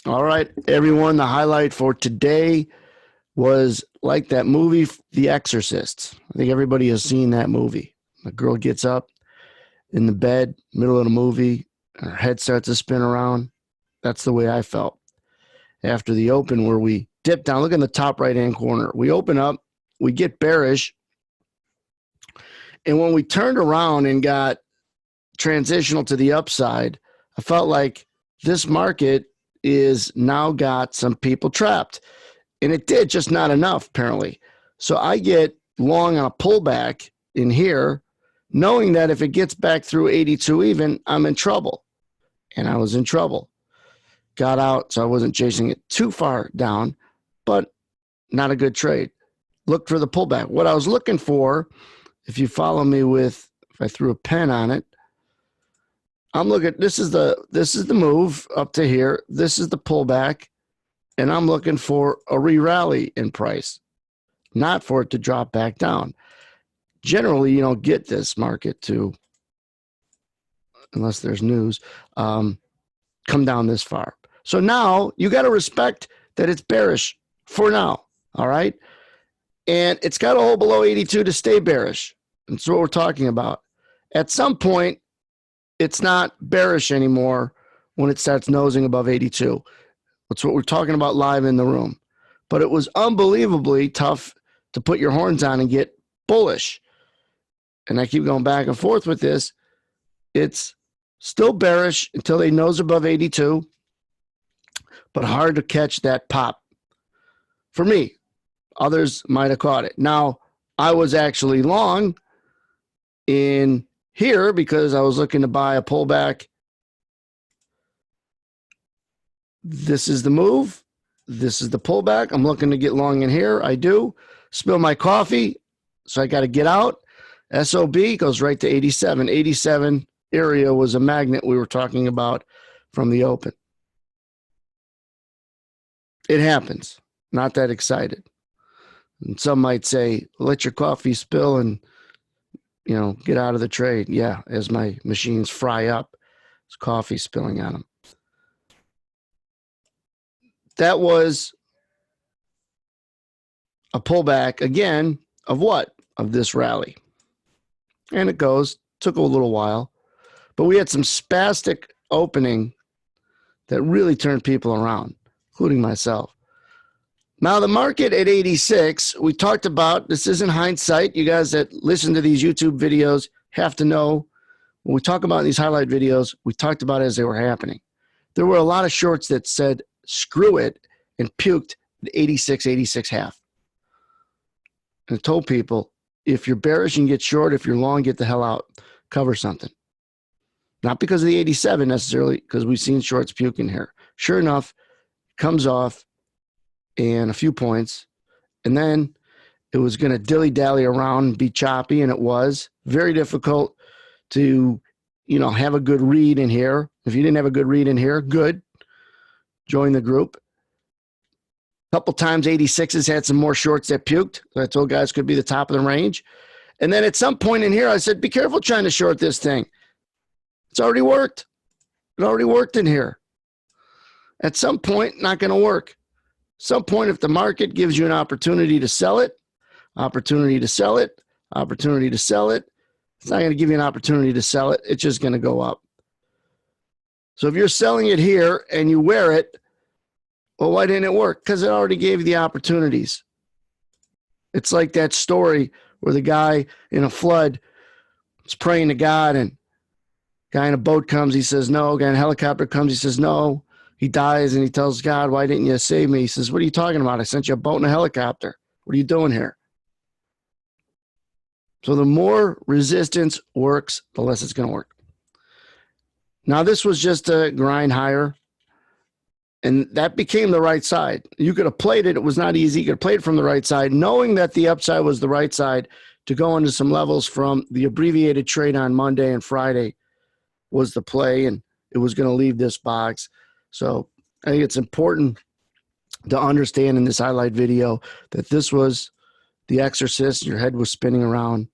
All right, everyone, the highlight for today was like that movie, The Exorcist. I think everybody has seen that movie. The girl gets up in the bed, middle of the movie, her head starts to spin around. That's the way I felt after the open where we dip down. Look in the top right-hand corner. We open up, we get bearish, and when we turned around and got transitional to the upside, I felt like this market is now got some people trapped. And it did, just not enough, apparently. So I get long on a pullback in here, knowing that if it gets back through 82 even, I'm in trouble. And I was in trouble. Got out, so I wasn't chasing it too far down, but not a good trade. Looked for the pullback. What I was looking for, if you follow me with, if I threw a pen on it, I'm looking, this is the move up to here. This is the pullback. And I'm looking for a re-rally in price, not for it to drop back down. Generally, you don't get this market to, unless there's news, come down this far. So now you got to respect that it's bearish for now, all right? And it's got to hold below 82 to stay bearish. That's what we're talking about. At some point, it's not bearish anymore when it starts nosing above 82. That's what we're talking about live in the room. But it was unbelievably tough to put your horns on and get bullish. And I keep going back and forth with this. It's still bearish until they nose above 82, but hard to catch that pop. For me, others might have caught it. Now, I was actually long in here because I was looking to buy a pullback. This is the move. This is the pullback. I'm looking to get long in here. I do. Spill my coffee, so I got to get out. SOB goes right to 87. 87 area was a magnet we were talking about from the open. It happens. Not that excited. And some might say, let your coffee spill and, get out of the trade. Yeah, as my machines fry up, it's coffee spilling on them. That was a pullback, again, of what? Of this rally. And it took a little while. But we had some spastic opening that really turned people around, including myself. Now, the market at 86, we talked about, this isn't hindsight. You guys that listen to these YouTube videos have to know, when we talk about these highlight videos, we talked about it as they were happening. There were a lot of shorts that said, screw it, and puked at 86, 86 half. And I told people, if you're bearish and get short, if you're long, get the hell out. Cover something. Not because of the 87 necessarily, because we've seen shorts puke in here. Sure enough, comes off and a few points, and then it was going to dilly-dally around and be choppy, and it was very difficult to, have a good read in here. If you didn't have a good read in here, good. Join the group. A couple times 86s had some more shorts that puked. So I told guys could be the top of the range. And then at some point in here, I said, be careful trying to short this thing. It's already worked. It already worked in here. At some point, not going to work. Some point, if the market gives you an opportunity to sell it, opportunity to sell it, opportunity to sell it, it's not going to give you an opportunity to sell it. It's just going to go up. So if you're selling it here and you wear it, well, why didn't it work? Because it already gave you the opportunities. It's like that story where the guy in a flood is praying to God, and guy in a boat comes, he says no. Guy in a helicopter comes, he says no. He dies, and he tells God, why didn't you save me? He says, what are you talking about? I sent you a boat and a helicopter. What are you doing here? So the more resistance works, the less it's going to work. Now, this was just a grind higher, and that became the right side. You could have played it. It was not easy. You could have played it from the right side, knowing that the upside was the right side to go into some levels from the abbreviated trade on Monday and Friday was the play, and it was going to leave this box. So I think it's important to understand in this highlight video that this was the Exorcist. Your head was spinning around,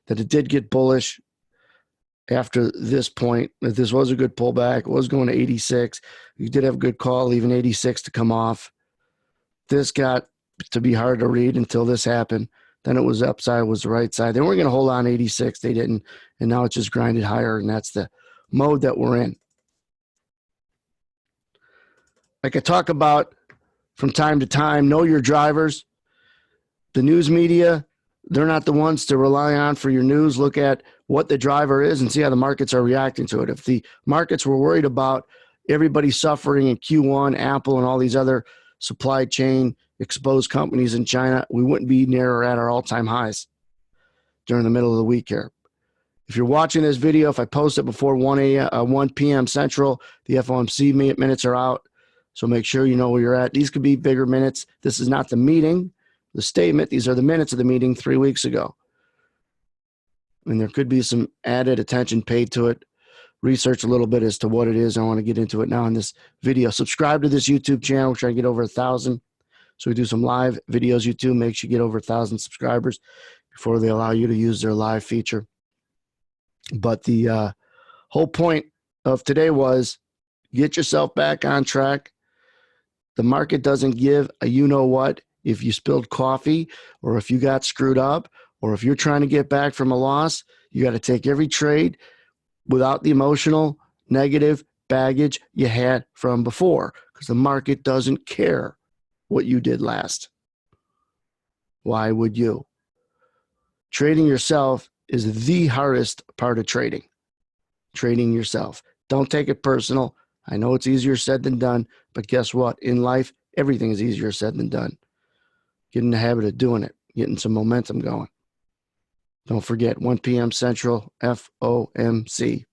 that it did get bullish. after this point, that this was a good pullback. It was going to 86. You did have a good call, leaving 86 to come off. This got to be hard to read until this happened. Then it was upside, was the right side. They weren't going to hold on 86. They didn't. And now it's just grinded higher, and that's the mode that we're in. Like I talk about from time to time, know your drivers. The news media, they're not the ones to rely on for your news. Look at what the driver is and see how the markets are reacting to it. If the markets were worried about everybody suffering in Q1, Apple and all these other supply chain exposed companies in China, we wouldn't be near or at our all-time highs during the middle of the week here. If you're watching this video, if I post it before 1 p.m. Central, the FOMC minutes are out. So make sure you know where you're at. These could be bigger minutes. This is not the meeting, the statement. These are the minutes of the meeting 3 weeks ago. And there could be some added attention paid to it. Research a little bit as to what it is. I want to get into it now in this video. Subscribe to this YouTube channel. We're trying to get over 1,000. So we do some live videos. YouTube makes you get over 1,000 subscribers before they allow you to use their live feature. But the whole point of today was get yourself back on track. The market doesn't give a you-know-what if you spilled coffee or if you got screwed up or if you're trying to get back from a loss. You got to take every trade without the emotional, negative baggage you had from before, because the market doesn't care what you did last. Why would you? Trading yourself is the hardest part of trading. Trading yourself. Don't take it personal. I know it's easier said than done, but guess what? In life, everything is easier said than done. Get in the habit of doing it, getting some momentum going. Don't forget, 1 p.m. Central, FOMC.